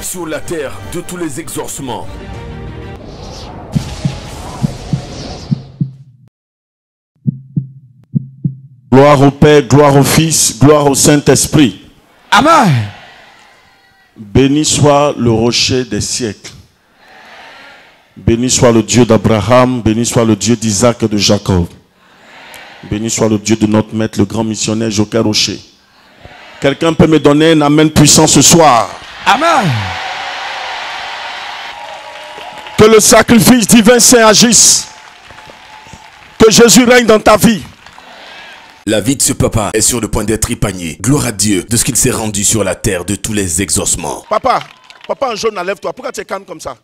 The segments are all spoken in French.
sur la terre de tous les exaucements. Gloire au Père, gloire au Fils, gloire au Saint-Esprit. Amen. Béni soit le rocher des siècles. Béni soit le Dieu d'Abraham, béni soit le Dieu d'Isaac et de Jacob. Béni soit le Dieu de notre maître, le grand missionnaire Joker Rocher. Quelqu'un peut me donner un amen puissant ce soir? Amen. Que le sacrifice divin saint agisse. Que Jésus règne dans ta vie. La vie de ce papa est sur le point d'être épargnée. Gloire à Dieu de ce qu'il s'est rendu sur la terre de tous les exaucements. Papa en jaune, enlève-toi. Pourquoi tu es calme comme ça?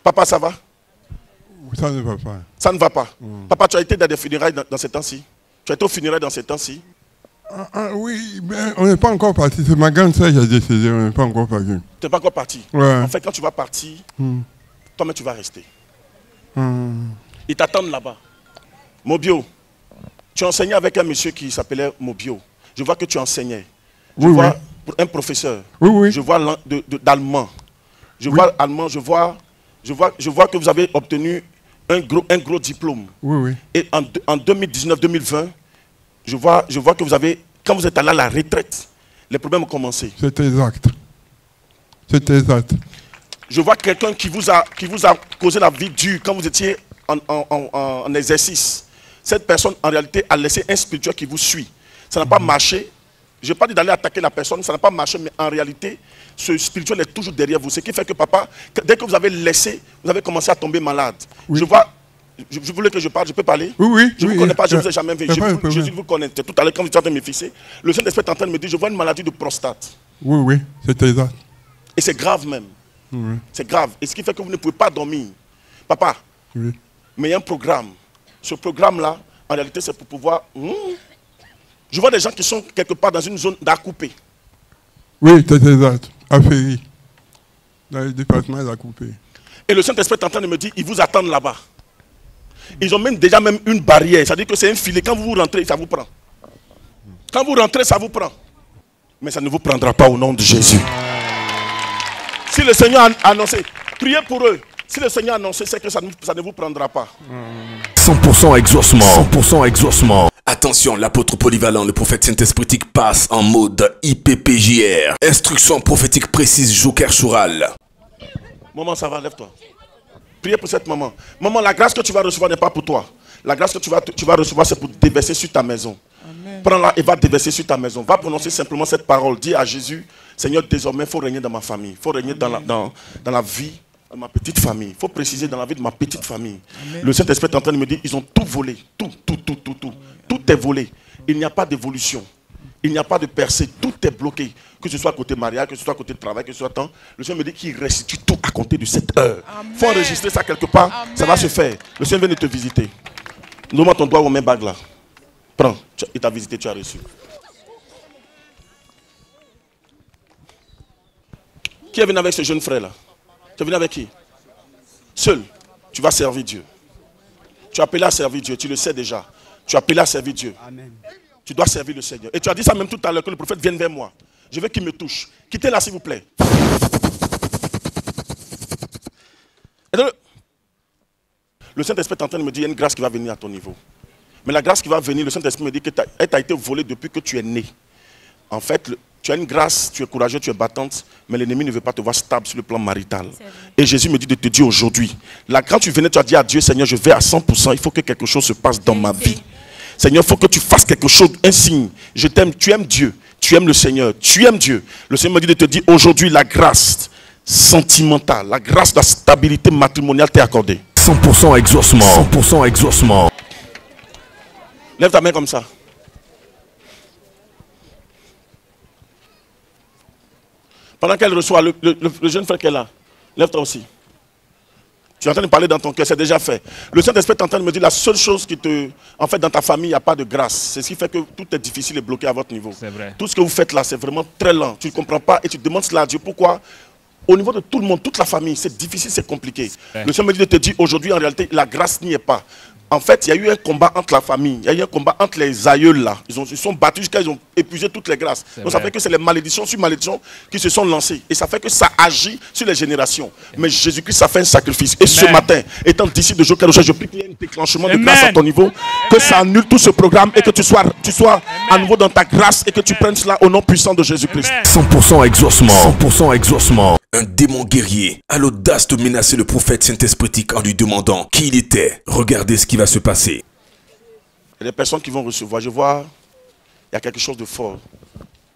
Papa, ça va? Ça ne va pas. Ça ne va pas. Papa, tu as été dans des funérailles dans ces temps-ci? Tu as été aux funérailles dans ces temps-ci? Oui, mais on n'est pas encore parti. C'est ma grande sœur qui a décédé, on n'est pas encore parti. Tu n'es pas encore parti? Ouais. En fait, quand tu vas partir, toi-même tu vas rester. Ils t'attendent là-bas. Mobio, tu enseignais avec un monsieur qui s'appelait Mobio. Je vois que tu enseignais. Je vois pour un professeur. Oui. Je vois d'allemand. Je vois allemand, je vois que vous avez obtenu un gros diplôme. Oui. Et en 2019-2020, je vois que vous avez, quand vous êtes allé à la retraite, les problèmes ont commencé. C'est exact. C'est exact. Je vois quelqu'un qui vous a causé la vie dure quand vous étiez en exercice. Cette personne, en réalité, a laissé un spirituel qui vous suit. Ça n'a pas marché. Je n'ai pas dit d'aller attaquer la personne, ça n'a pas marché, mais en réalité, ce spirituel est toujours derrière vous. Ce qui fait que papa, dès que vous avez laissé, vous avez commencé à tomber malade. Oui. Je voulais que je parle, je peux parler? Oui. Je ne vous connais pas, je ne vous ai jamais vu. Jésus vous connaît. Tout à l'heure, quand vous étiez en train de me fixer, le Saint-Esprit est en train de me dire, je vois une maladie de prostate. Oui, c'est exact. Et c'est grave même. C'est grave. Et ce qui fait que vous ne pouvez pas dormir. Papa, mais il y a un programme. Ce programme-là, en réalité, c'est pour pouvoir... Je vois des gens qui sont quelque part dans une zone d'Acoupé. Oui, c'est exact. À Ferry. Dans le département d'Acoupé. Et le Saint-Esprit est en train de me dire, ils vous attendent là-bas. Ils ont déjà une barrière. C'est-à-dire que c'est un filet. Quand vous rentrez, ça vous prend. Quand vous rentrez, ça vous prend. Mais ça ne vous prendra pas au nom de Jésus. Si le Seigneur a annoncé, priez pour eux. Si le Seigneur a annoncé, c'est que ça ne vous prendra pas. 100% exaucement. 100% exaucement. Attention, l'apôtre polyvalent, le prophète Saint-Esprit passe en mode IPPJR. Instruction prophétique précise, Joker Choral. Maman, ça va, lève-toi. Priez pour cette maman. Maman, la grâce que tu vas recevoir n'est pas pour toi. La grâce que tu vas recevoir, c'est pour déverser sur ta maison. Prends-la et va déverser sur ta maison. Va prononcer simplement cette parole. Dis à Jésus, Seigneur, désormais, il faut régner dans ma famille. Il faut régner dans la vie de ma petite famille. Il faut préciser dans la vie de ma petite famille. Amen. Le Saint-Esprit est en train de me dire, ils ont tout volé. Tout. Tout est volé. Il n'y a pas d'évolution. Il n'y a pas de percée. Tout est bloqué. Que ce soit côté mariage, que ce soit côté travail, que ce soit temps. Le Seigneur me dit qu'il restitue tout à compter de cette heure. Il faut enregistrer ça quelque part. Amen. Ça va se faire. Le Seigneur vient de te visiter. Donne-moi ton doigt au main bague là. Prends. Il t'a visité, tu as reçu. Qui est venu avec ce jeune frère là? Tu es venu avec qui? Seul. Tu vas servir Dieu. Tu as appelé à servir Dieu. Tu le sais déjà. Tu as appelé à servir Dieu. Amen. Tu dois servir le Seigneur. Et tu as dit ça même tout à l'heure, que le prophète vienne vers moi. Je veux qu'il me touche. Quittez-la s'il vous plaît. Le Saint-Esprit est en train de me dire, il y a une grâce qui va venir à ton niveau. Mais la grâce qui va venir, le Saint-Esprit me dit qu'elle t'a été volée depuis que tu es né. En fait, tu as une grâce, tu es courageux, tu es battante, mais l'ennemi ne veut pas te voir stable sur le plan marital. Et Jésus me dit de te dire aujourd'hui, là quand tu venais, tu as dit à Dieu, Seigneur, je vais à 100%, il faut que quelque chose se passe dans ma vie. Seigneur, il faut que tu fasses quelque chose, un signe. Je t'aime, tu aimes Dieu, tu aimes le Seigneur, tu aimes Dieu. Le Seigneur me dit de te dire aujourd'hui, la grâce sentimentale, la grâce de la stabilité matrimoniale t'est accordée. 100% exaucement. 100% exaucement. Lève ta main comme ça. Pendant qu'elle reçoit le jeune frère qu'elle a, lève-toi aussi. Tu es en train de parler dans ton cœur, c'est déjà fait. Le Saint-Esprit est en train de me dire la seule chose qui te... En fait, dans ta famille, il n'y a pas de grâce. C'est ce qui fait que tout est difficile et bloqué à votre niveau. C'est vrai. Tout ce que vous faites là, c'est vraiment très lent. Tu ne comprends pas et tu demandes cela à Dieu. Pourquoi? Au niveau de tout le monde, toute la famille, c'est difficile, c'est compliqué. Ouais. Le Seigneur me dit de te dire aujourd'hui, en réalité, la grâce n'y est pas. En fait, il y a eu un combat entre la famille, il y a eu un combat entre les aïeuls là. Ils sont battus jusqu'à ils ont épuisé toutes les grâces. Donc ça fait que c'est les malédictions sur malédictions qui se sont lancées. Et ça fait que ça agit sur les générations. Mais Jésus-Christ a fait un sacrifice. Et ce matin, étant disciple de Joker, je prie qu'il y ait un déclenchement de grâce à ton niveau. Que ça annule tout ce programme et que tu sois à nouveau dans ta grâce et que tu prennes cela au nom puissant de Jésus-Christ. 100% exaucement. 100% exaucement. Un démon guerrier a l'audace de menacer le prophète Saint-Espritique en lui demandant qui il était. Regardez ce qui va se passer. Il y a des personnes qui vont recevoir. Je vois, il y a quelque chose de fort.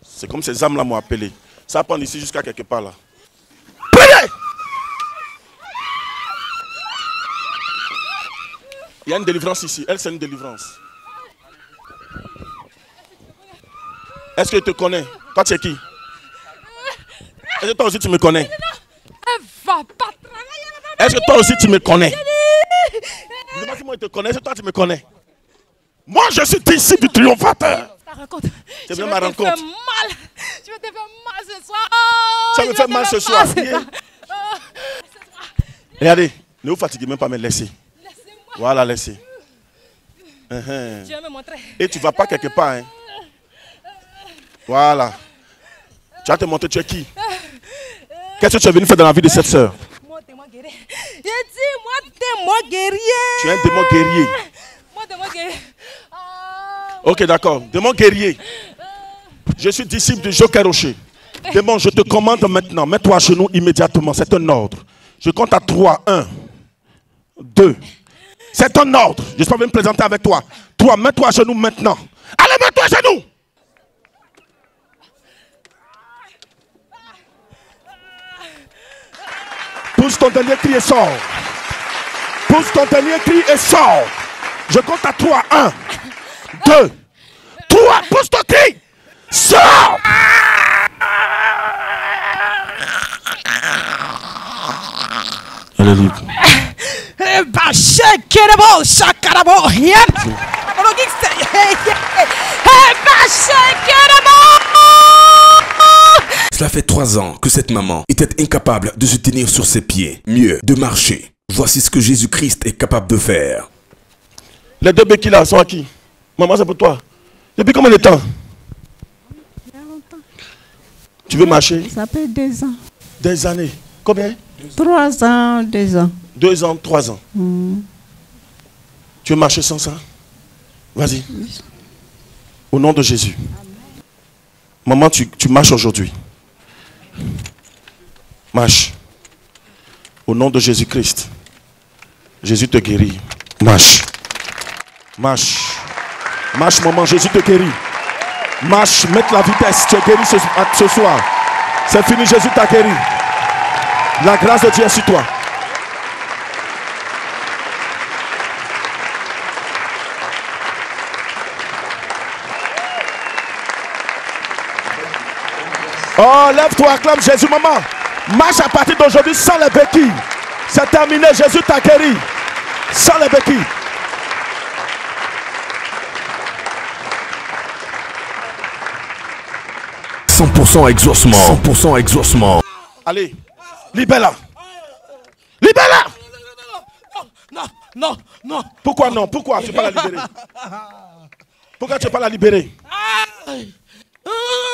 C'est comme ces âmes-là m'ont appelé. Ça va prendre ici jusqu'à quelque part là. Priez! Il y a une délivrance ici. Elle, c'est une délivrance. Est-ce que tu te connais? Toi, tu es qui? Est-ce que toi aussi tu me connais? Est-ce que toi aussi tu me connais? Je ne sais pas si moi je te connais, est-ce que toi tu me connais? Moi je suis disciple du triomphateur. Tu veux ma rencontre? Je vais te faire mal ce soir. Ça me fait mal ce soir. Regardez, ne vous fatiguez même pas, me laisser. Voilà, laissez. Tu vas me montrer. Et tu ne vas pas quelque part. Hein? Voilà. Tu vas te montrer tu es qui? Qu'est-ce que tu es venu faire dans la vie de cette sœur? Moi, démon guerrier. J'ai dit, moi, démon guerrier. Tu es un démon guerrier. Moi, démon guerrier. Ok, d'accord. Démon guerrier. Je suis disciple de Joker Rocher. Démon, je te commande maintenant. Mets-toi à genoux immédiatement. C'est un ordre. Je compte à 3. 1, 2. C'est un ordre. Je suis pas venu me présenter avec toi. 3, mets-toi à genoux maintenant. Allez, mets-toi à genoux. Pousse ton dernier cri et sors. Pousse ton dernier cri et sors. Je compte à 3. 1, 2, 3. Pousse ton cri. Sors. Alléluia. Cela fait 3 ans que cette maman était incapable de se tenir sur ses pieds, mieux, de marcher. Voici ce que Jésus-Christ est capable de faire. Les 2 béquilles là sont à qui? Maman, c'est pour toi. Depuis combien de temps? Il y a longtemps. Tu veux marcher? Ça fait 2 ans. Des années. Combien? 3 ans, 2 ans. 2 ans, 3 ans. Tu veux marcher sans ça? Vas-y. Au nom de Jésus. Maman, tu marches aujourd'hui. Marche. Au nom de Jésus-Christ. Jésus te guérit. Marche. Marche. Marche, maman. Jésus te guérit. Marche. Mets la vitesse. Tu es guéri ce soir. C'est fini. Jésus t'a guéri. La grâce de Dieu est sur toi. Oh, lève-toi, acclame Jésus, maman. Marche à partir d'aujourd'hui sans les béquilles. C'est terminé, Jésus t'a guéri. Sans les béquilles. « 100% exaucement. 100% exaucement. Allez, libère-la. Libère-la. Non, non. Pourquoi non? Pourquoi tu ne peux pas la libérer? Pourquoi tu ne peux pas la libérer?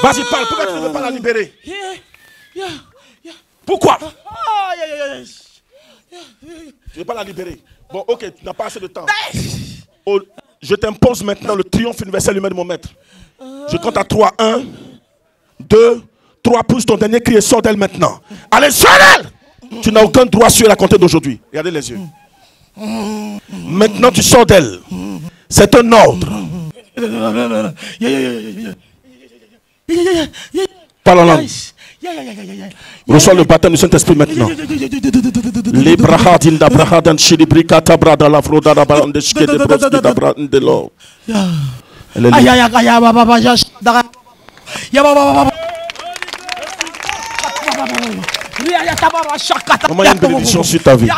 Vas-y, parle. Pourquoi tu ne veux pas la libérer? Pourquoi? Tu ne veux pas la libérer. Bon, ok, tu n'as pas assez de temps. Oh, je t'impose maintenant le triomphe universel humain de mon maître. Je compte à 3. 1, 2, 3. Pousse ton dernier cri et sors d'elle maintenant. Allez, sors d'elle! Tu n'as aucun droit sur elle à compter d'aujourd'hui. Regardez les yeux. Maintenant, tu sors d'elle. C'est un ordre. Parle en langue. Reçois le baptême du Saint-Esprit maintenant. Les brahadin da brahadan shilibrika tabrada la froda da barande shke de broski da brande lo. Comment il y a une bénédiction sur ta vie?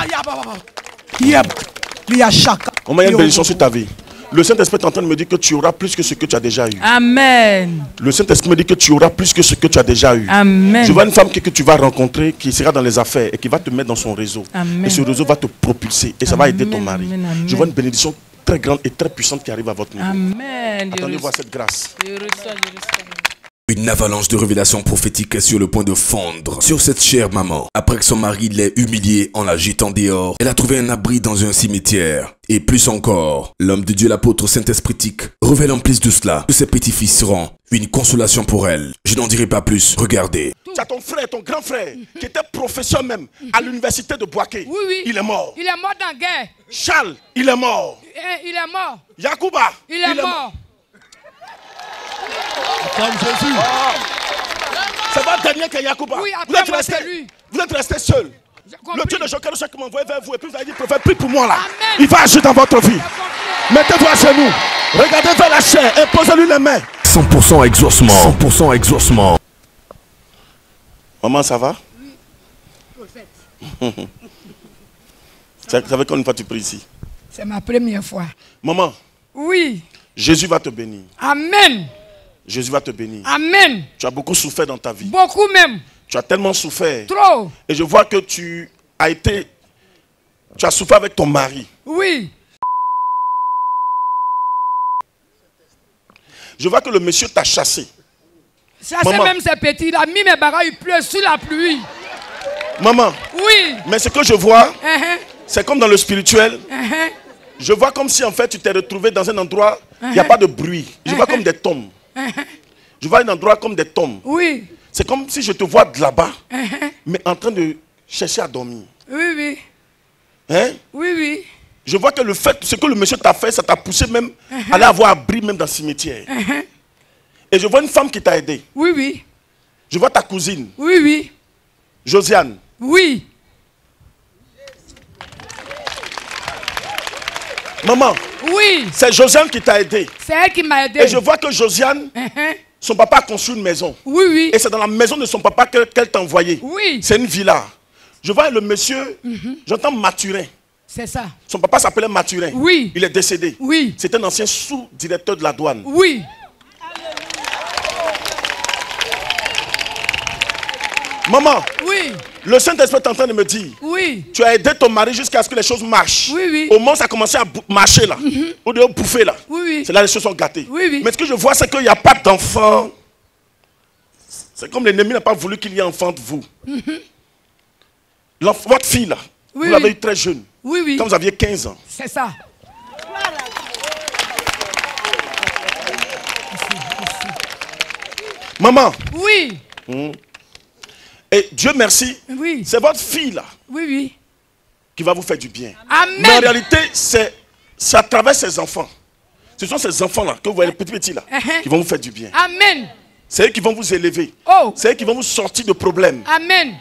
Comment il y a une bénédiction sur ta vie? Le Saint-Esprit est en train de me dire que tu auras plus que ce que tu as déjà eu. Amen. Le Saint-Esprit me dit que tu auras plus que ce que tu as déjà eu. Amen. Je vois une femme que tu vas rencontrer qui sera dans les affaires et qui va te mettre dans son réseau. Amen. Et ce réseau va te propulser et ça va aider ton mari. Amen. Je vois une bénédiction très grande et très puissante qui arrive à votre niveau. Amen. Attendez voir cette grâce. Je reçois. Une avalanche de révélations prophétiques est sur le point de fondre sur cette chère maman. Après que son mari l'ait humiliée en la jetant dehors, elle a trouvé un abri dans un cimetière. Et plus encore, l'homme de Dieu, l'apôtre Saint-Esprit, révèle en plus de cela que ses petits-fils seront une consolation pour elle. Je n'en dirai pas plus, regardez. Tu as ton frère, ton grand frère, qui était professeur même à l'université de Boaké. Oui, oui. Il est mort. Il est mort dans la guerre. Charles, il est mort. Il est mort. Yacouba, Il est mort. Comme Jésus. C'est votre dernier que Yacouba. Oui, vous êtes resté seul. Le Dieu de Joker qui m'a envoyé vers vous et puis vous avez dit, prophète, prie pour moi là. Amen. Il va agir dans votre vie. Mettez-vous à genoux. Regardez vers la chair et posez-lui les mains. 100% exaucement. 100% exaucement. Maman, ça va? Oui, prophète. Ça fait combien de fois tu pries ici? C'est ma première fois. Maman. Oui. Jésus va te bénir. Amen. Jésus va te bénir. Amen. Tu as beaucoup souffert dans ta vie. Beaucoup même. Tu as tellement souffert. Trop. Et je vois que tu as souffert avec ton mari. Oui. Je vois que le monsieur t'a chassé. Ça c'est même ses petits. Il a mis mes bagages, il pleut sous la pluie. Maman. Oui. Mais ce que je vois, c'est comme dans le spirituel. Je vois comme si en fait tu t'es retrouvé dans un endroit, il n'y a pas de bruit. Je vois comme des tombes. Je vois un endroit comme des tombes. Oui. C'est comme si je te vois de là-bas, mais en train de chercher à dormir. Oui, oui. Hein? Oui, oui. Je vois que le fait, ce que le monsieur t'a fait, ça t'a poussé même à aller avoir abri même dans le cimetière. Et je vois une femme qui t'a aidé. Oui, oui. Je vois ta cousine. Oui, oui. Josiane. Oui. Maman. Oui. C'est Josiane qui t'a aidé. C'est elle qui m'a aidé. Et je vois que Josiane, son papa a construit une maison. Oui, oui. Et c'est dans la maison de son papa qu'elle t'a envoyé. Oui. C'est une villa. Je vois le monsieur, j'entends Mathurin. C'est ça. Son papa s'appelait Mathurin. Oui. Il est décédé. Oui. C'est un ancien sous-directeur de la douane. Oui. Maman. Oui. Le Saint-Esprit est en train de me dire. Oui. Tu as aidé ton mari jusqu'à ce que les choses marchent. Oui, oui. Au moment ça a commencé à marcher là. Ou de bouffer là. Oui, oui. C'est là que les choses sont gâtées. Oui, oui. Mais ce que je vois, c'est qu'il n'y a pas d'enfant. C'est comme l'ennemi n'a pas voulu qu'il y ait enfant de vous. Votre fille là, oui, vous l'avez eu très jeune. Oui, oui. Quand vous aviez 15 ans. C'est ça. Maman. Oui. Et Dieu merci. Oui. C'est votre fille là. Oui, oui. Qui va vous faire du bien. Amen. Mais en réalité, c'est à travers ces enfants. Ce sont ces enfants là, que vous voyez les petits là, qui vont vous faire du bien. Amen. C'est eux qui vont vous élever. Oh. C'est eux qui vont vous sortir de problèmes. Amen.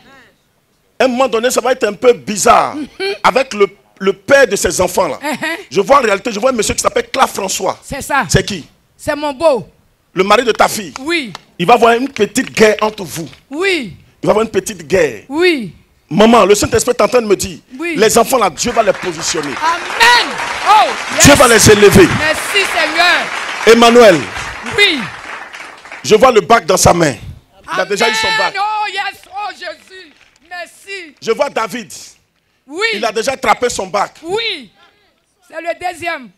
À un moment donné, ça va être un peu bizarre avec le père de ces enfants-là. Je vois en réalité, je vois un monsieur qui s'appelle Claude François. C'est ça. C'est qui? C'est mon beau. Le mari de ta fille. Oui. Il va y avoir une petite guerre entre vous. Oui. Il va y avoir une petite guerre. Oui. Maman, le Saint-Esprit est en train de me dire, oui. Les enfants là, Dieu va les positionner. Amen. Oh, yes. Dieu va les élever. Merci Seigneur. Emmanuel. Oui. Je vois le bac dans sa main. Il a déjà eu son bac. Oh yes, oh Jésus. Merci. Je vois David. Oui. Il a déjà attrapé son bac. Oui. C'est le deuxième.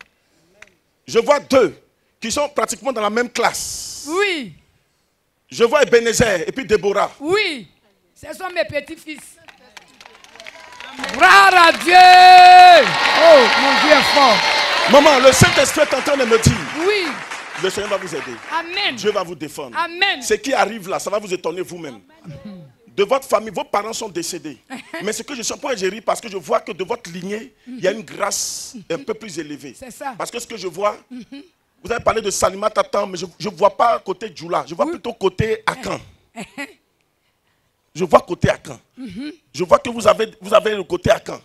Je vois deux qui sont pratiquement dans la même classe. Oui. Je vois Ebenezer et puis Déborah. Oui. Ce sont mes petits-fils. Gloire à Dieu. Oh, mon Dieu est fort. Maman, le Saint-Esprit est en train de me dire. Oui. Le Seigneur va vous aider. Amen. Dieu va vous défendre. Amen. Ce qui arrive là, ça va vous étonner vous-même. De votre famille, vos parents sont décédés. Mais ce que je sens, pourquoi je ris, parce que je vois que de votre lignée, il y a une grâce un peu plus élevée. C'est ça. Parce que ce que je vois, vous avez parlé de Salima Tatan, mais je ne vois pas côté Djoula, je vois plutôt côté Akan. Je vois côté Akan. Je vois que vous avez le côté Akan.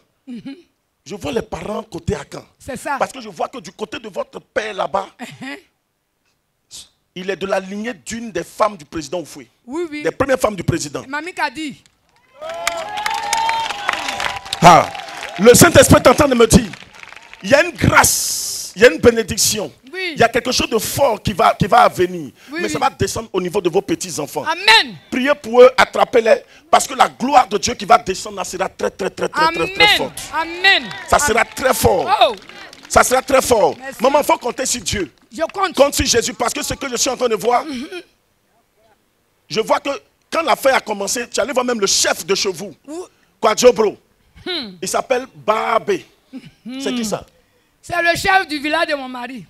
Je vois les parents côté Akan. C'est ça. Parce que je vois que du côté de votre père là-bas, il est de la lignée d'une des femmes du président Oufoué. Oui, oui. Des premières femmes du président. Mamie Kadi. Ah, le Saint-Esprit est en train de me dire, il y a une grâce, il y a une bénédiction. Oui. Il y a quelque chose de fort qui va venir. Oui, mais ça va descendre au niveau de vos petits-enfants. Amen. Priez pour eux, attrapez-les. Parce que la gloire de Dieu qui va descendre là sera très, très, très, très, très, très, très forte. Amen. Ça sera très fort. Oh. Ça sera très fort. Merci. Maman, il faut compter sur Dieu. Je compte. Compte sur Jésus parce que ce que je suis en train de voir, je vois que quand l'affaire a commencé, tu allais voir même le chef de chez vous, Kwadjobro. Il s'appelle Babé. C'est qui ça? C'est le chef du village de mon mari.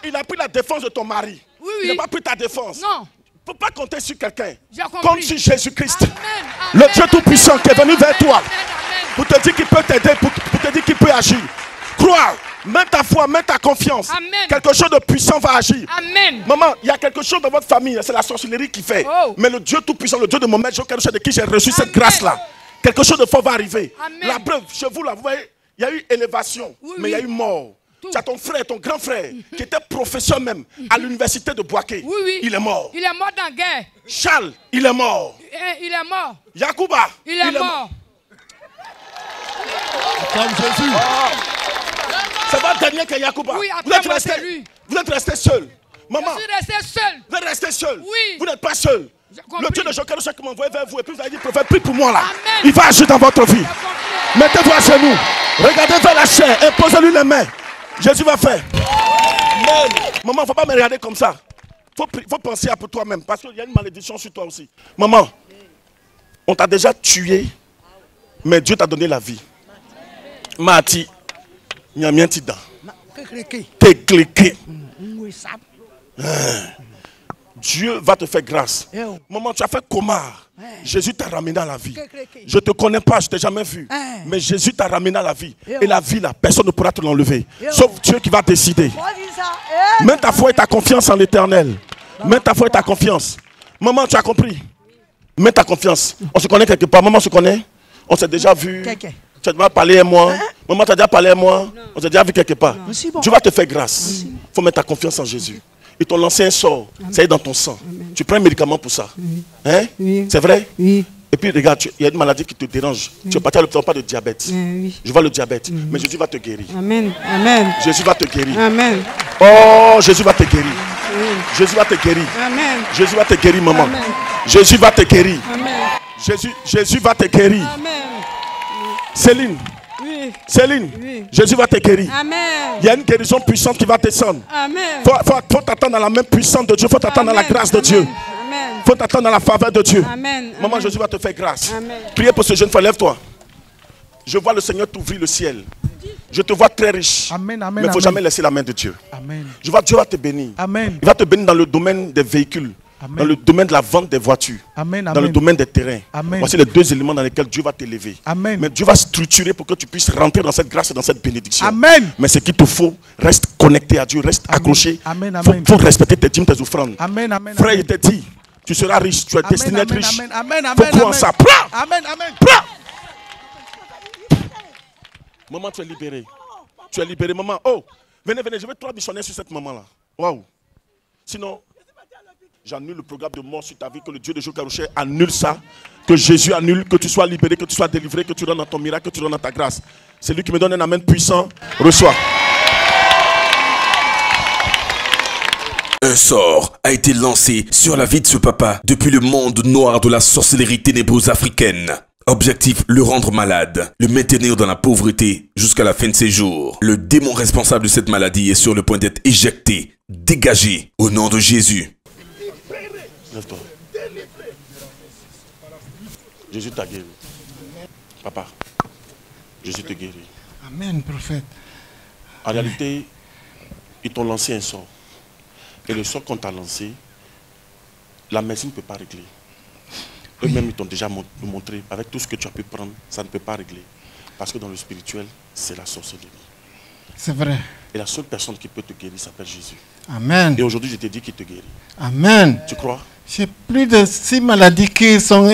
Il a pris la défense de ton mari. Oui, oui. Il n'a pas pris ta défense. Non. Il ne faut pas compter sur quelqu'un. J'ai compris. Compte sur Jésus-Christ. Amen, Le amen, Dieu Tout-Puissant qui est venu vers toi. Amen, amen. Pour te dire qu'il peut t'aider, pour te dire qu'il peut agir. Crois, mets ta foi, mets ta confiance. Amen. Quelque chose de puissant va agir. Amen. Maman, il y a quelque chose dans votre famille, c'est la sorcellerie qui fait. Oh. Mais le Dieu Tout-Puissant, le Dieu de mon maître, de qui j'ai reçu cette Amen. grâce-là, quelque chose de fort va arriver. Amen. La preuve, chez vous, là, vous voyez, il y a eu élévation, Oui, mais il y a oui. eu mort. Tout. Tu as ton frère, ton grand frère, qui était professeur même à l'université de Boaké. Oui, oui. Il est mort. Il est mort dans la guerre. Charles, il est mort. Il est mort. Yacouba, Il est mort. Comme Jésus. C'est votre dernier que Yacouba. Oui, vous après moi, c'est lui. Vous êtes resté seul. Maman, Je suis resté seul. vous êtes resté seul. Oui. Vous n'êtes pas seul. J'ai compris. Le Dieu de Joker qui m'a envoyé vers vous et puis vous avez dit, prophète, prie pour moi là. Amen. Il va agir dans votre vie. J'ai compris. Mettez-vous à genoux. Regardez vers la chair. Imposez-lui les mains. Jésus va faire. Amen. Maman, il ne faut pas me regarder comme ça. Il faut penser à pour toi-même. Parce qu'il y a une malédiction sur toi aussi. Maman, on t'a déjà tué. Mais Dieu t'a donné la vie. Mati, il y a bien petit dent. T'es cliqué. Dieu va te faire grâce. Maman, tu as fait coma. Jésus t'a ramené à la vie. Je ne te connais pas, je ne t'ai jamais vu. Mais Jésus t'a ramené à la vie. Et la vie, là, personne ne pourra te l'enlever. Sauf Dieu qui va décider. Mets ta foi et ta confiance en l'Éternel. Mets ta foi et ta confiance. Maman, tu as compris? Mets ta confiance. On se connaît quelque part. Maman, on se connaît? On s'est déjà vu. Tu as déjà parlé à moi. Maman, tu as déjà parlé à moi. On s'est déjà vu quelque part. Dieu va te faire grâce. Il faut mettre ta confiance en Jésus. Ils t'ont lancé un sort. Ça est dans ton sang. Tu prends un médicament pour ça. Hein? C'est vrai? Oui. Et puis regarde, il y a une maladie qui te dérange. Tu es parti à l'hôpital, pas de diabète. Oui. Je vois le diabète. Mais Jésus va te guérir. Amen. Amen. Jésus va te guérir. Amen. Oh, Jésus va te guérir. Jésus va te guérir. Amen. Jésus va te guérir, maman. Amen. Jésus va te guérir. Amen. Jésus va te guérir. Amen. Céline, Oui. Céline, Oui. Jésus va te guérir. Amen. Il y a une guérison puissante qui va descendre. Amen. Faut t'attendre dans la même puissance de Dieu. Faut t'attendre dans la Amen. grâce de Dieu. Amen. Faut t'attendre dans la faveur de Dieu. Amen. Maman, Amen. Jésus va te faire grâce. Amen. Priez pour ce jeune frère, lève-toi. Je vois le Seigneur t'ouvrir le ciel. Je te vois très riche. Amen, amen, Mais il ne faut amen. jamais laisser la main de Dieu. Amen. Je vois Dieu va te bénir. Amen. Il va te bénir dans le domaine des véhicules. Amen. Dans le domaine de la vente des voitures. Amen, Dans le amen. domaine des terrains. Amen. Voici les deux éléments dans lesquels Dieu va t'élever. Amen. Mais Dieu va structurer pour que tu puisses rentrer dans cette grâce et dans cette bénédiction. Amen. Mais ce qu'il te faut, reste connecté à Dieu, reste Amen. accroché. Amen, Il amen. faut respecter tes dîmes, tes offrandes. Amen, amen. Frère, amen. il t'a dit, tu seras riche, tu es Amen, destiné à être amen, riche. amen, amen, Faut amen, croire en amen. ça. Prends! Amen, amen. Prends! Maman, tu es libérée. Tu es libérée, maman. Oh, venez, je vais 3 missionnaires sur cette maman-là. Waouh. Sinon, j'annule le programme de mort sur ta vie, que le Dieu de Jokarochet annule ça, que Jésus annule, que tu sois libéré, que tu sois délivré, que tu rentres dans ton miracle, que tu rentres dans ta grâce. C'est lui qui me donne un amen puissant. Reçois. Un sort a été lancé sur la vie de ce papa depuis le monde noir de la sorcellerie ténébreuse africaine. Objectif, le rendre malade, le maintenir dans la pauvreté jusqu'à la fin de ses jours. Le démon responsable de cette maladie est sur le point d'être éjecté, dégagé, au nom de Jésus. Lève-toi. Jésus t'a guéri. Papa, Jésus te guérit. Amen, prophète. En réalité, ils t'ont lancé un sort. Et le sort qu'on t'a lancé, la médecine ne peut pas régler. Eux-mêmes, ils t'ont déjà montré, avec tout ce que tu as pu prendre, ça ne peut pas régler. Parce que dans le spirituel, c'est la sorcellerie. C'est vrai. Et la seule personne qui peut te guérir s'appelle Jésus. Amen. Et aujourd'hui, je t'ai dit qu'il te guérit. Amen. Tu crois? J'ai plus de 6 maladies qui sont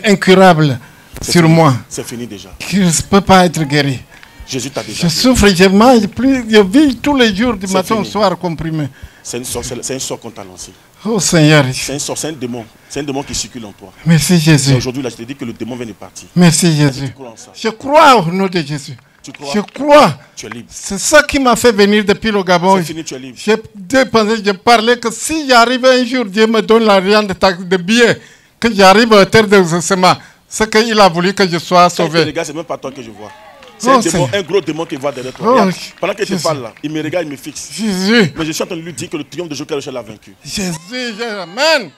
incurables sur fini. moi, C'est fini déjà. qui ne peuvent pas être guéries. Jésus t'a déjà Je guéri. souffre, je mange plus, je vis tous les jours du C'est matin au fini. soir comprimé. C'est un sort qu'on t'a lancé. Oh Seigneur, C'est un sort, c'est un démon. C'est un démon qui circule en toi. merci Et Jésus. aujourd'hui, là, je t'ai dit que le démon vient de partir. Merci Jésus. Tu crois en ça? Je crois au nom de Jésus. Tu crois? Je crois. Tu es libre. C'est ça qui m'a fait venir depuis le Gabon. C'est fini, tu es libre. J'ai dépensé, j'ai parlé que si j'arrive un jour, Dieu me donne l'argent de billets, que j'arrive à terre d'exaucement, c'est qu'il a voulu que je sois Quand il te sauvé. regarde, c'est même pas toi que je vois. C'est un gros démon qui va derrière toi. Regarde, pendant qu'il te parle là, il me regarde, il me fixe. Jésus. Mais je suis en train de lui dire que le triomphe de Jésus l'a vaincu. Jésus, amen.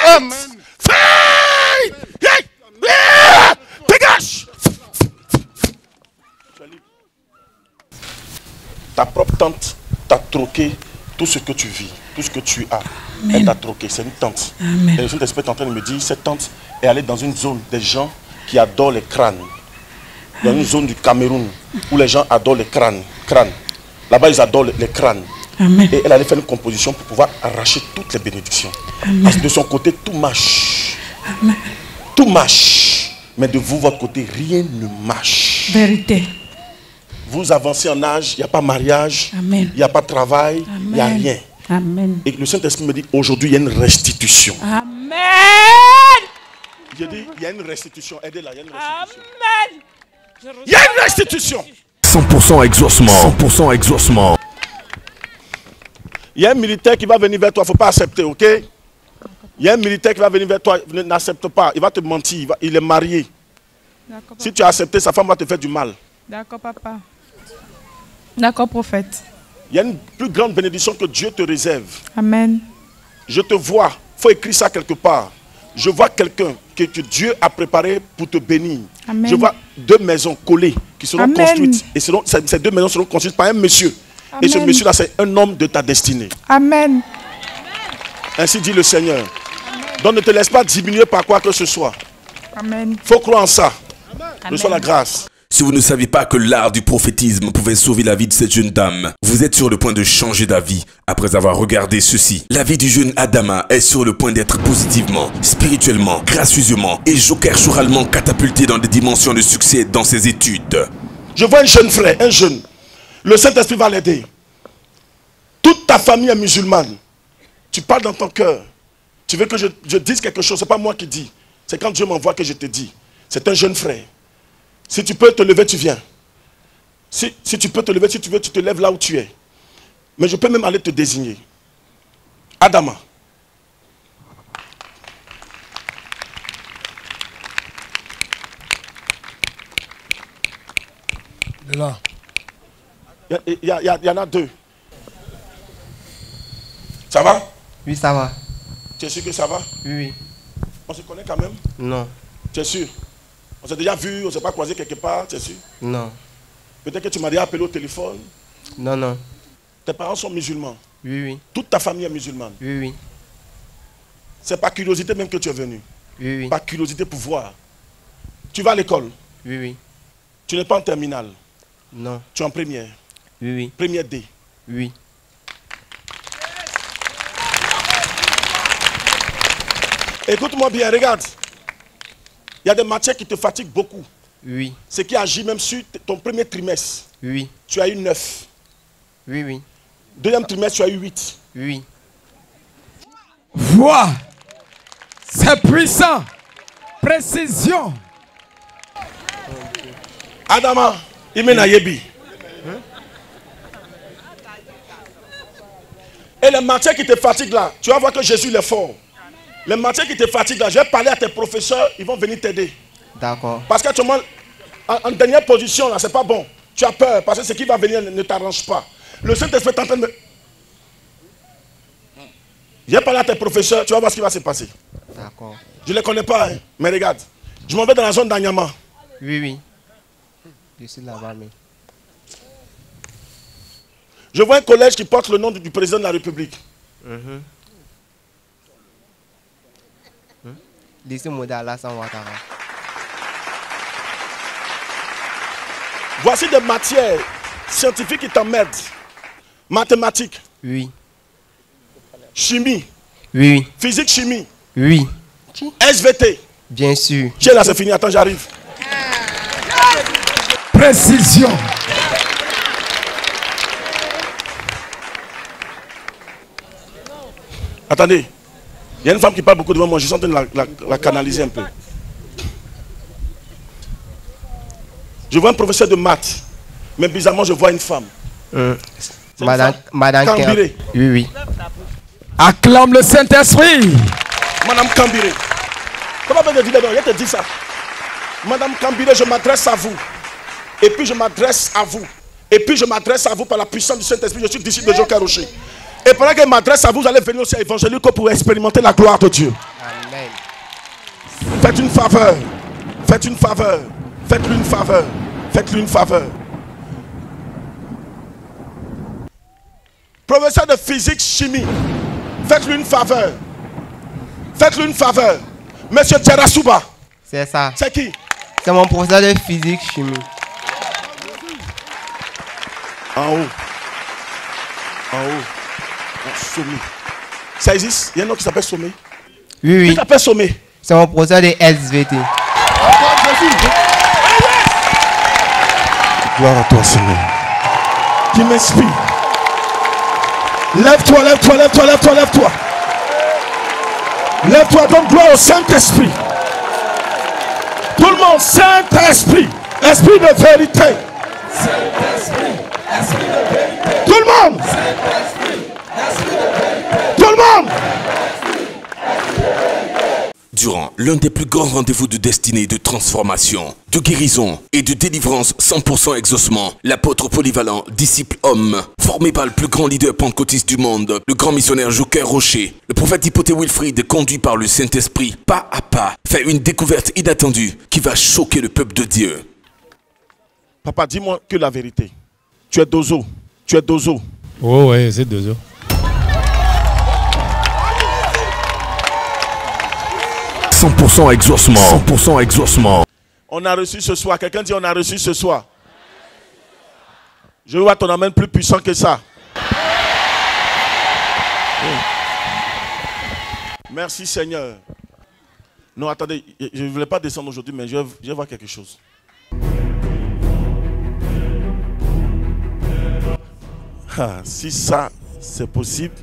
Amen. Dégage. Ta propre tante t'a troqué tout ce que tu vis, tout ce que tu as. Amen. Elle t'a troqué, c'est une tante. Amen. Et le Saint-Esprit est en train de me dire, cette tante est allée dans une zone des gens qui adorent les crânes. Dans une zone du Cameroun où les gens adorent les crânes. Là-bas, ils adorent les crânes. Amen. Et elle allait faire une composition pour pouvoir arracher toutes les bénédictions. Amen. Parce que de son côté, tout marche. Amen. Tout marche. Mais de vous, votre côté, rien ne marche. Vérité. Vous avancez en âge, il n'y a pas mariage, il n'y a pas de travail, il n'y a rien. Amen. Et le Saint-Esprit me dit, aujourd'hui, il y a une restitution. Amen. Je dis, il y a une restitution. Aidez-la, il y a une restitution. Amen. Il y a une restitution. 100% exaucement. 100% exaucement. Il y a un militaire qui va venir vers toi, il ne faut pas accepter, ok? Il y a un militaire qui va venir vers toi, n'accepte pas, il va te mentir, il est marié. Si tu as accepté, sa femme va te faire du mal. D'accord, papa. D'accord, prophète. Il y a une plus grande bénédiction que Dieu te réserve. Amen. Je te vois, il faut écrire ça quelque part. Je vois quelqu'un que Dieu a préparé pour te bénir. Amen. Je vois 2 maisons collées qui seront construites. Et ces 2 maisons seront construites par un monsieur. Amen. Et ce monsieur-là, c'est un homme de ta destinée. Amen. Ainsi dit le Seigneur. Amen. Donc ne te laisse pas diminuer par quoi que ce soit. Amen. Il faut croire en ça. Reçois la grâce. Si vous ne saviez pas que l'art du prophétisme pouvait sauver la vie de cette jeune dame, vous êtes sur le point de changer d'avis après avoir regardé ceci. La vie du jeune Adama est sur le point d'être positivement, spirituellement, gracieusement et joker-chouralement catapulté dans des dimensions de succès dans ses études. Je vois un jeune frère, un jeune. Le Saint-Esprit va l'aider. Toute ta famille est musulmane. Tu parles dans ton cœur. Tu veux que je dise quelque chose, ce n'est pas moi qui dis. C'est quand Dieu m'envoie que je te dis. C'est un jeune frère. Si tu peux te lever, tu viens. Si tu peux te lever, si tu veux, tu te lèves là où tu es. Mais je peux même aller te désigner. Adama. Il est là. Il y en a 2. Ça va? Oui, ça va. Tu es sûr que ça va? Oui. On se connaît quand même? Non. Tu es sûr? On s'est déjà vu, on ne s'est pas croisé quelque part, tu es sûr? Non. Peut-être que tu m'as déjà appelé au téléphone? Non, non. Tes parents sont musulmans? Oui, oui. Toute ta famille est musulmane? Oui, oui. C'est par curiosité même que tu es venu? Oui, oui. Par curiosité pour voir. Tu vas à l'école? Oui, oui. Tu n'es pas en terminale? Non. Tu es en première? Oui, oui. Première D? Oui. Écoute-moi bien, regarde. Il y a des matières qui te fatiguent beaucoup. Oui. Ce qui agit même sur ton premier trimestre. Oui. Tu as eu 9. Oui, oui. Deuxième trimestre, tu as eu 8. Oui. Vois. C'est puissant. Précision. Adama, Imena Yebi. Et les matières qui te fatiguent là, tu vas voir que Jésus il est fort. Les matières qui te fatiguent là, je vais parler à tes professeurs, ils vont venir t'aider. D'accord. Parce que tu es en dernière position là, c'est pas bon. Tu as peur parce que ce qui va venir ne t'arrange pas. Le Saint-Esprit est en train de... Je vais parler à tes professeurs, tu vas voir ce qui va se passer. D'accord. Je ne les connais pas, hein, mais regarde. Je m'en vais dans la zone d'Anyama. Oui, oui. Je suis là-bas, mais... Je vois un collège qui porte le nom du président de la République. Lycée Modèle Alassane Ouattara. Voici des matières scientifiques qui t'emmerdent. Mathématiques. Oui. Chimie. Oui, oui. Physique, chimie. Oui. SVT. Bien sûr. Tiens là, c'est fini. Attends, j'arrive. Précision. Attendez. Il y a une femme qui parle beaucoup devant moi. Je suis en train de la canaliser un peu. Je vois un professeur de maths. Mais bizarrement, je vois une femme. Madame Kambiré. Oui, oui. Acclame le Saint-Esprit. Madame Kambiré. Comment on peut te dire dedans? Je te dis ça. Madame Kambiré, je m'adresse à vous. Et puis je m'adresse à vous. Et puis je m'adresse à vous par la puissance du Saint-Esprit. Je suis disciple de Joker Rocher. Et pendant que je m'adresse à vous, vous allez venir aussi à Évangélico pour expérimenter la gloire de Dieu. Amen. Faites une faveur. Faites une faveur. Faites-lui une faveur. Faites-lui une faveur. Professeur de physique, chimie. Faites-lui une faveur. Faites-lui une faveur. Monsieur Terasuba. C'est ça. C'est qui? C'est mon professeur de physique chimie. En haut. En haut. Sommet. Ça existe? Il y a un nom qui s'appelle Sommet? Oui, oui. Qui s'appelle Sommet? C'est mon professeur de SVT. Gloire à toi, Seigneur. Qui m'inspire. Lève-toi, lève-toi, lève-toi, lève-toi, lève-toi. Lève-toi, donne gloire au Saint-Esprit. Tout le monde, Saint-Esprit. Esprit de vérité. Saint-Esprit. Esprit de vérité. Tout le monde. Saint-Esprit. Esprit de vérité. Tout le monde. Durant l'un des plus grands rendez-vous de destinée, de transformation, de guérison et de délivrance 100% exaucement, l'apôtre polyvalent, disciple homme, formé par le plus grand leader pentecôtiste du monde, le grand missionnaire Joker Rocher, le prophète Hypothé Wilfrid, conduit par le Saint-Esprit, pas à pas, fait une découverte inattendue qui va choquer le peuple de Dieu. Papa, dis-moi que la vérité. Tu es dozo. Tu es dozo. Oh ouais, c'est dozo. « 100% exaucement. 100% exaucement. On a reçu ce soir. Quelqu'un dit on a reçu ce soir. Je vois ton amen plus puissant que ça. Merci Seigneur. Non, attendez, je ne voulais pas descendre aujourd'hui, mais je vais voir quelque chose. Ah, si ça, c'est possible.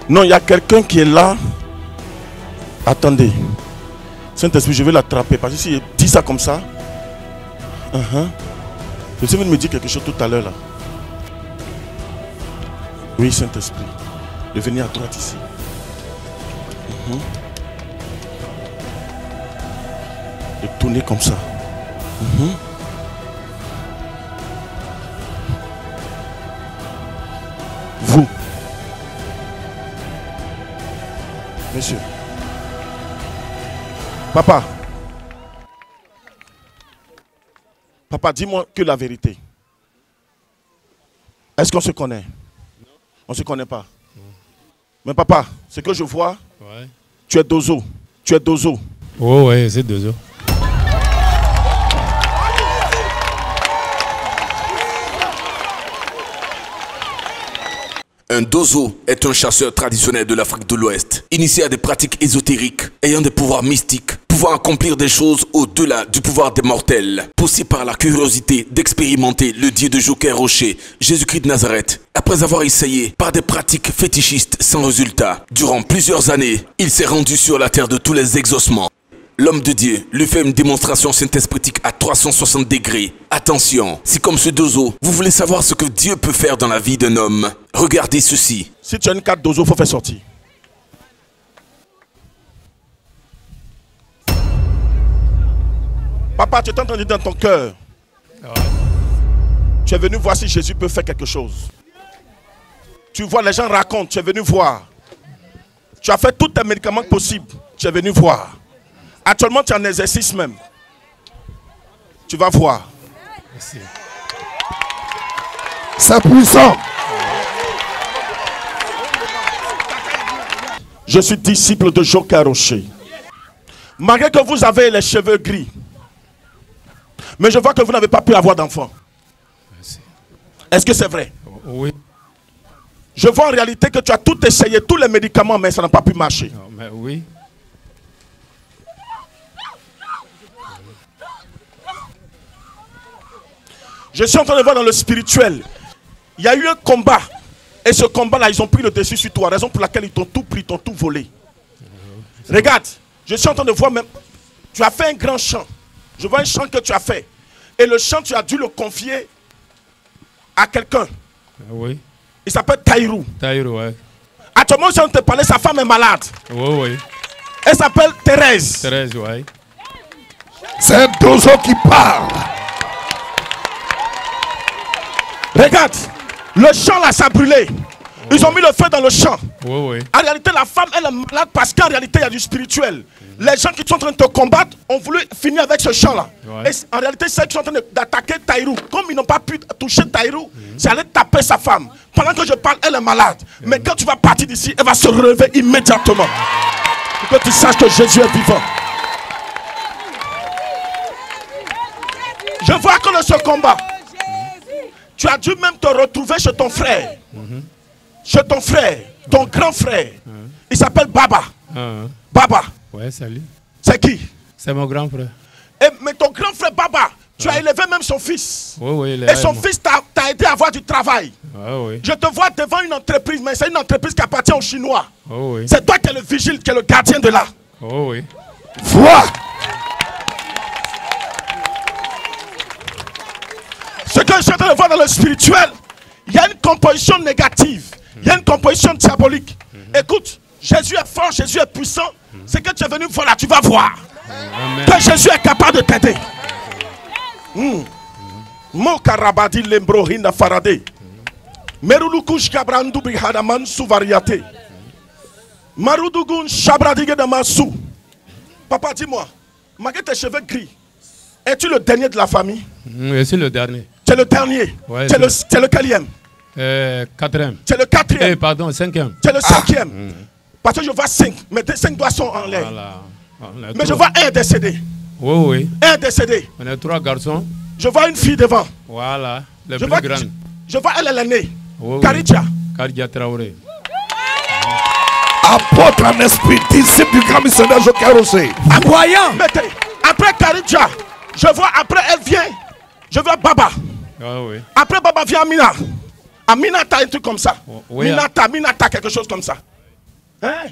Non, il y a quelqu'un qui est là. Attendez. Saint-Esprit, je vais l'attraper. Parce que si je dis ça comme ça. Je sais que vous me dire quelque chose tout à l'heure là. Oui, Saint-Esprit. De venir à droite ici. De tourner comme ça. Vous. Monsieur. Papa. Papa, dis-moi que la vérité. Est-ce qu'on se connaît? Non. On ne se connaît pas. Non. Mais papa, ce que je vois, ouais. Tu es dozo. Tu es dozo. Oh ouais, c'est dozo. Un dozo est un chasseur traditionnel de l'Afrique de l'Ouest, initié à des pratiques ésotériques, ayant des pouvoirs mystiques, pouvant accomplir des choses au-delà du pouvoir des mortels, poussé par la curiosité d'expérimenter le Dieu de Joker Rocher, Jésus-Christ de Nazareth. Après avoir essayé par des pratiques fétichistes sans résultat, durant plusieurs années, il s'est rendu sur la terre de tous les exaucements. L'homme de Dieu lui fait une démonstration saint-espritique à 360 degrés. Attention, si comme ce dozo, vous voulez savoir ce que Dieu peut faire dans la vie d'un homme, regardez ceci. Si tu as une carte dozo, il faut faire sortir. Papa, tu es en train de dire dans ton cœur. Tu es venu voir si Jésus peut faire quelque chose. Tu vois, les gens racontent, tu es venu voir. Tu as fait tous tes médicaments possibles, tu es venu voir. Actuellement, tu es en exercice même. Tu vas voir. Merci. C'est puissant. Je suis disciple de Joker Rocher. Malgré que vous avez les cheveux gris, mais je vois que vous n'avez pas pu avoir d'enfant. Est-ce que c'est vrai? Oui. Je vois en réalité que tu as tout essayé, tous les médicaments, mais ça n'a pas pu marcher. Non, mais oui. Je suis en train de voir dans le spirituel. Il y a eu un combat. Et ce combat-là, ils ont pris le dessus sur toi. Raison pour laquelle ils t'ont tout pris, ils t'ont tout volé. Regarde, je suis en train de voir même. Tu as fait un grand chant. Je vois un chant que tu as fait. Et le chant, tu as dû le confier à quelqu'un. Oui. Il s'appelle Taïrou. Taïrou, ouais. Actuellement, je viens de te parler, sa femme est malade. Oui, oui. Elle s'appelle Thérèse. Thérèse, oui. C'est un dozo qui parle. Regarde, le champ là, ça a brûlé. Ils ont mis le feu dans le champ. Oui, oui. En réalité, la femme, elle est malade parce qu'en réalité, il y a du spirituel. Les gens qui sont en train de te combattre ont voulu finir avec ce champ-là. Ouais. Et en réalité, ceux qui sont en train d'attaquer Taïrou, comme ils n'ont pas pu toucher Taïrou, c'est aller taper sa femme. Pendant que je parle, elle est malade. Mais quand tu vas partir d'ici, elle va se relever immédiatement. Pour que tu saches que Jésus est vivant. Je vois que dans ce combat, tu as dû même te retrouver chez ton frère. Chez ton frère, ton grand frère. Il s'appelle Baba. Baba. Ouais, salut. C'est qui? C'est mon grand frère. Mais ton grand frère Baba, tu as élevé même son fils. Oui, oui. Et son fils t'a aidé à avoir du travail. Oui. Je te vois devant une entreprise, mais c'est une entreprise qui appartient aux Chinois. Oui. C'est toi qui es le vigile, qui est le gardien de là. Oui. Vois. Ce que je suis en train de voir dans le spirituel, il y a une composition négative. Il y a une composition diabolique. Écoute, Jésus est fort, Jésus est puissant. C'est que tu es venu voir là, tu vas voir. Amen. Que Jésus est capable de t'aider. Mo karabadi lembro hinda farade. Merulukush kabrandu brihadaman suvariate. Marudugun shabradige damasu. Papa, dis-moi, malgré tes cheveux gris, es-tu le dernier de la famille? Je suis le dernier. Tu es le dernier. Ouais, tu es le quatrième. Quatrième. Tu es le quatrième. Pardon, cinquième. Tu es le cinquième. Parce que je vois 5, mais tes 5 doigts sont en l'air. Voilà. Mais je vois un décédé. Oui, oui. Un décédé. On est 3 garçons. Je vois une fille devant. Voilà, le Je plus vois, grand. je vois elle est l'aînée. Oui, Karidja. Karidja Traoré. Apôtre en esprit, disciple du grand missionnaire Joker Rossé. Voyant. Après Karidja, je vois, après elle vient, je vois Baba. Oui. Après Baba vient Amina. Amina t'as un truc comme ça. Oui, Minata quelque chose comme ça. Hein?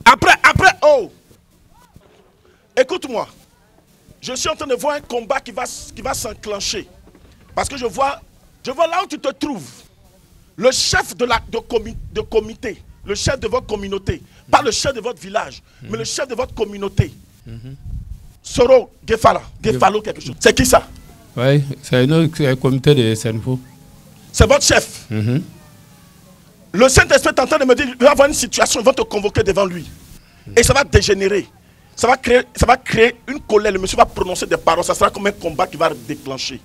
Après, oh. Écoute-moi. Je suis en train de voir un combat qui va s'enclencher. Parce que je vois là où tu te trouves. Le chef de comité, le chef de votre communauté, pas le chef de votre village, mais le chef de votre communauté. Soro Gefalo quelque chose. C'est qui ça? Oui, c'est un comité de Senfo. C'est votre chef. Le Saint-Esprit est en train de me dire, il va y avoir une situation, ils vont te convoquer devant lui. Et ça va dégénérer. Ça va créer une colère. Le monsieur va prononcer des paroles. Ça sera comme un combat qui va déclencher.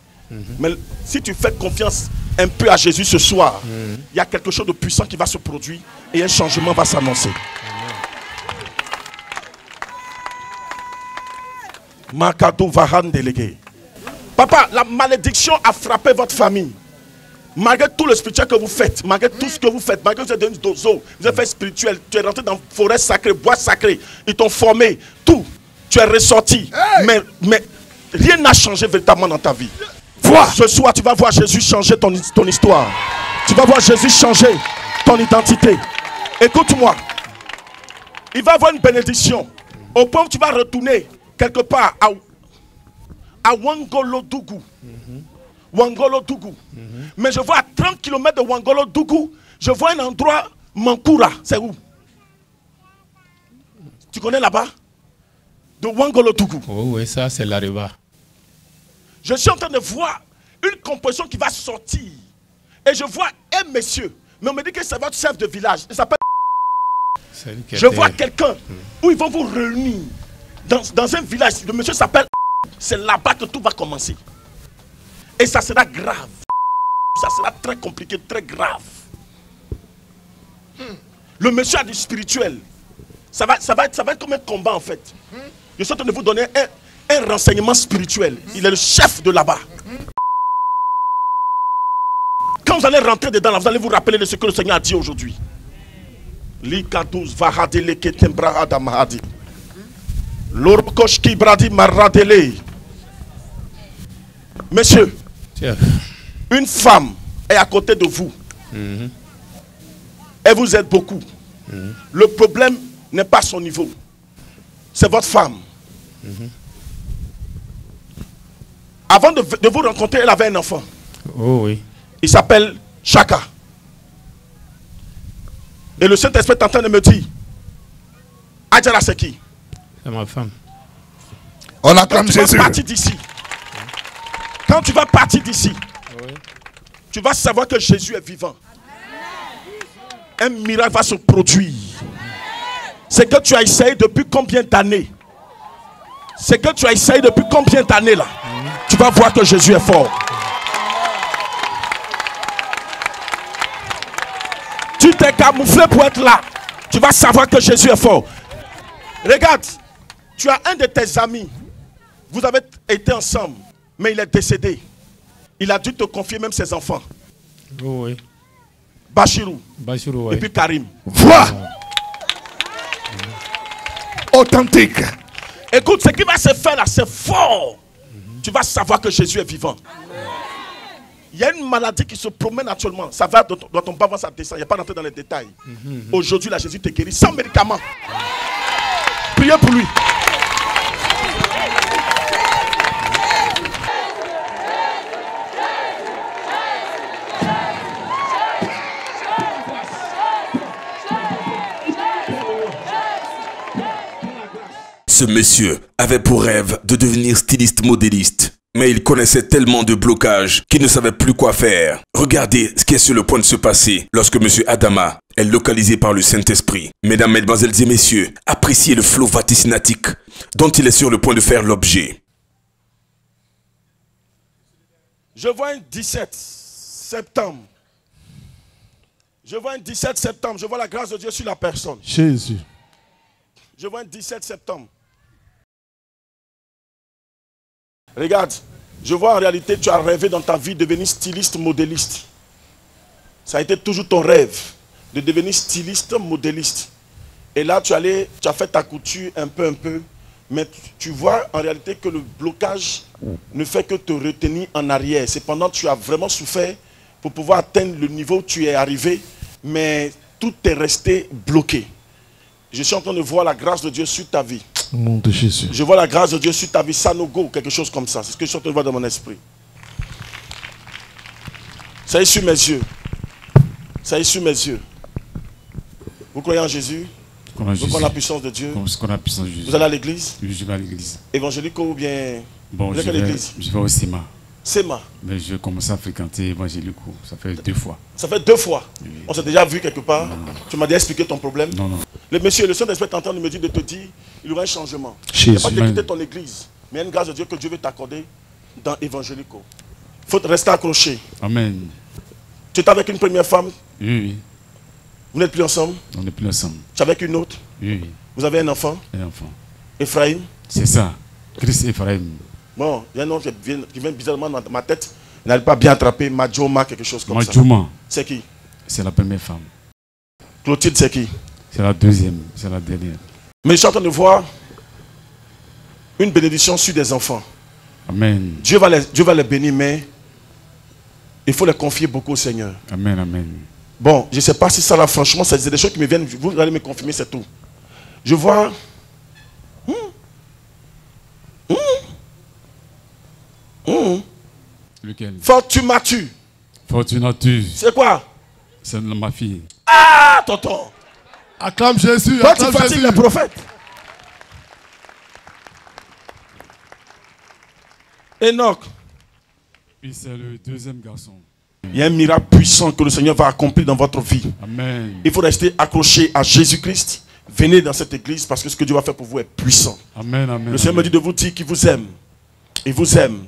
Mais si tu fais confiance un peu à Jésus ce soir, il y a quelque chose de puissant qui va se produire et un changement va s'annoncer. Makado Vahan délégué. Papa, la malédiction a frappé votre famille. Malgré tout le spirituel que vous faites, malgré tout ce que vous faites, malgré que vous êtes devenu dozo, vous êtes fait spirituel, tu es rentré dans forêt sacrée, bois sacré, ils t'ont formé, tout, tu es ressorti. Hey. Mais rien n'a changé véritablement dans ta vie. Vois, ce soir, tu vas voir Jésus changer ton histoire. Tu vas voir Jésus changer ton identité. Écoute-moi, il va avoir une bénédiction au point où tu vas retourner quelque part à Wangolodougou. Wangolodougou. Mais je vois à 30 km de Wangolodougou, je vois un endroit, Mankoura. C'est où? Tu connais là-bas? De Wangolodougou. Oui, ça c'est l'Arriva. Je suis en train de voir une composition qui va sortir. Et je vois un monsieur. Mais on me dit que c'est votre chef de village. Il s'appelle... Je vois quelqu'un où ils vont vous réunir dans un village. Le monsieur s'appelle... C'est là-bas que tout va commencer. Et ça sera grave. Ça sera très compliqué, très grave. Le monsieur a du spirituel. Ça va être comme un combat en fait. Je suis en train de vous donner un renseignement spirituel. Il est le chef de là-bas. Quand vous allez rentrer dedans, là, vous allez vous rappeler de ce que le Seigneur a dit aujourd'hui. Monsieur, une femme est à côté de vous. Et vous êtes beaucoup. Le problème n'est pas son niveau. C'est votre femme. Avant de vous rencontrer, elle avait un enfant. Oh oui. Il s'appelle Chaka. Et le Saint-Esprit est en train de me dire, Adjara, c'est qui? C'est ma femme. On acclame Jésus. Tu vas Jésus. partir d'ici. Quand tu vas partir d'ici, tu vas savoir que Jésus est vivant. Un miracle va se produire. C'est que tu as essayé depuis combien d'années? C'est que tu as essayé depuis combien d'années là? Tu vas voir que Jésus est fort. Tu t'es camouflé pour être là. Tu vas savoir que Jésus est fort. Regarde, tu as un de tes amis. Vous avez été ensemble, mais il est décédé. Il a dû te confier même ses enfants. Oh, oui. Bachirou. Bachirou, oui. Et puis Karim. Vois. Authentique. Écoute, ce qui va se faire là, c'est fort. Tu vas savoir que Jésus est vivant. Il y a une maladie qui se promène actuellement. Ça va dans ton bas, ça descend. Il n'y a pas d'entrer dans les détails. Aujourd'hui, là, Jésus te guérit sans médicaments. Priez pour lui. Ce monsieur avait pour rêve de devenir styliste modéliste. Mais il connaissait tellement de blocages qu'il ne savait plus quoi faire. Regardez ce qui est sur le point de se passer lorsque monsieur Adama est localisé par le Saint-Esprit. Mesdames, mesdemoiselles et messieurs, appréciez le flot vaticinatique dont il est sur le point de faire l'objet. Je vois un 17 septembre. Je vois un 17 septembre. Je vois la grâce de Dieu sur la personne. Jésus. Je vois un 17 septembre. Regarde, je vois en réalité, tu as rêvé dans ta vie de devenir styliste, modéliste. Ça a été toujours ton rêve de devenir styliste, modéliste. Et là, tu as fait ta couture un peu. Mais tu vois en réalité que le blocage ne fait que te retenir en arrière. Cependant, tu as vraiment souffert pour pouvoir atteindre le niveau où tu es arrivé. Mais tout est resté bloqué. Je suis en train de voir la grâce de Dieu sur ta vie. Au nom de Jésus. Je vois la grâce de Dieu sur ta vie, Sanogo ou quelque chose comme ça. C'est ce que je suis en train de voir dans mon esprit. Ça est sur mes yeux. Ça est sur mes yeux. Vous croyez en Jésus? Vous croyez en la puissance de Dieu? Vous allez à l'église? Oui, je vais à l'église. Évangélique ou bien... Bon, vous êtes à l'église? Je vais au SEMA. SEMA? Mais je commence à fréquenter évangélique. Ça fait 2 fois. Ça fait 2 fois? Oui. On s'est déjà vu quelque part? Non. Tu m'as déjà expliqué ton problème? Non. Le monsieur, le Saint-Esprit est en train de me dire, de te dire, il y aura un changement. Jésus. Il n'y a pas de quitter ton église. Mais il y a une grâce de Dieu que Dieu veut t'accorder dans Évangélico. Il faut rester accroché. Amen. Tu étais avec une première femme? Oui. Vous n'êtes plus ensemble? On n'est plus ensemble. Tu es avec une autre? Oui. Vous avez un enfant? Un enfant. Ephraim? C'est ça. Christ Ephraim. Bon, il y a un nom qui vient bizarrement dans ma tête. Il n'arrive pas bien attraper. Majoma, quelque chose comme ça. Majoma. C'est qui? C'est la première femme. Clotilde, c'est qui? C'est la deuxième. C'est la dernière. Mais je suis en train de voir une bénédiction sur des enfants. Amen. Dieu va les bénir, mais il faut les confier beaucoup au Seigneur. Amen. Bon, je ne sais pas si ça là, franchement, c'est des choses qui me viennent. Vous allez me confirmer, c'est tout. Je vois... Lequel? Fortunatus. Fortunatus. C'est quoi? C'est ma fille. Ah, tonton. Acclame Jésus. Toi, tu fatigues les prophètes. Enoch. Puis c'est le deuxième garçon. Il y a un miracle puissant que le Seigneur va accomplir dans votre vie. Amen. Il faut rester accroché à Jésus-Christ. Venez dans cette église parce que ce que Dieu va faire pour vous est puissant. Amen. Le Seigneur me dit de vous dire qu'il vous aime. Il vous aime.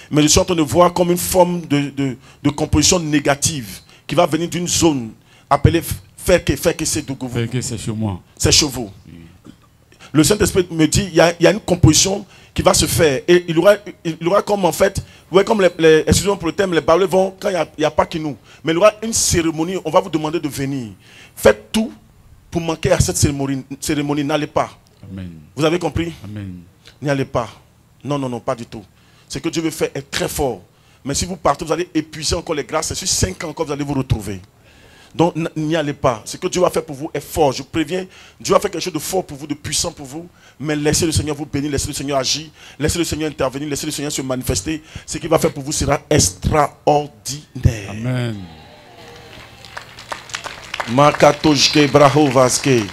Mais je suis en train de voir comme une forme de composition négative qui va venir d'une zone appelée Ferke-Sedougou. C'est chez moi. C'est chez vous. Le Saint-Esprit me dit il y a une composition qui va se faire. Et il y aura comme en fait, comme excusez-moi pour le terme, les balais vont, quand il n'y a pas qui nous. Mais il y aura une cérémonie, on va vous demander de venir. Faites tout pour manquer à cette cérémonie. N'allez pas. Amen. Vous avez compris? Amen. N'y allez pas. Non, pas du tout. Ce que Dieu veut faire est très fort. Mais si vous partez, vous allez épuiser encore les grâces. C'est sur 5 ans encore vous allez vous retrouver. Donc n'y allez pas. Ce que Dieu va faire pour vous est fort. Je préviens, Dieu va faire quelque chose de fort pour vous, de puissant pour vous. Mais laissez le Seigneur vous bénir, laissez le Seigneur agir, laissez le Seigneur intervenir, laissez le Seigneur se manifester. Ce qu'il va faire pour vous sera extraordinaire. Amen. Makatoshke Brahovaske.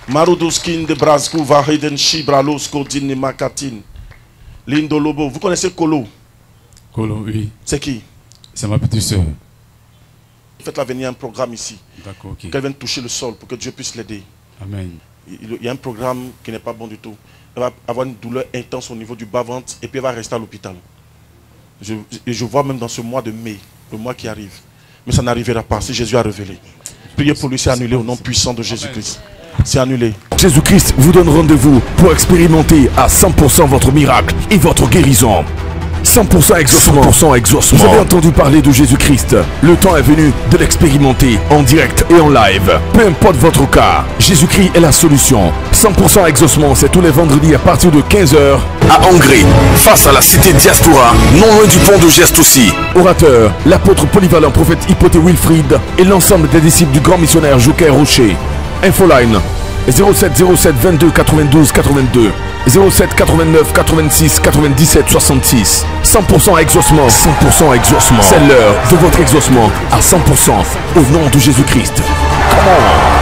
Maruduskin de Brasco, Vareden Shibralos, Kodin Makatin. Lindolobo. Vous connaissez Kolo? Kolo, oui. C'est qui? C'est ma petite soeur. Faites-la venir un programme ici. D'accord, ok. Qu'elle vienne toucher le sol pour que Dieu puisse l'aider. Amen. Il y a un programme qui n'est pas bon du tout. Elle va avoir une douleur intense au niveau du bas-ventre et puis elle va rester à l'hôpital. Je vois même dans ce mois de mai, le mois qui arrive. Mais ça n'arrivera pas si Jésus a révélé. Priez pour lui, c'est annulé au nom puissant de Jésus-Christ. C'est annulé. Jésus-Christ vous donne rendez-vous pour expérimenter à 100% votre miracle et votre guérison. 100% exaucement. 100% exaucement. Vous avez entendu parler de Jésus-Christ. Le temps est venu de l'expérimenter en direct et en live. Peu importe votre cas, Jésus-Christ est la solution. 100% exaucement, c'est tous les vendredis à partir de 15h à Angers, face à la cité Diaspora, non loin du pont de Geste aussi. Orateur, l'apôtre polyvalent prophète Hypothé Wilfried et l'ensemble des disciples du grand missionnaire Joker Rocher. Infoline 07 07 22 92 82 07 89 86 97 66. 100% exaucement. 100% exaucement. C'est l'heure de votre exaucement à 100% au nom de Jésus-Christ. Come on.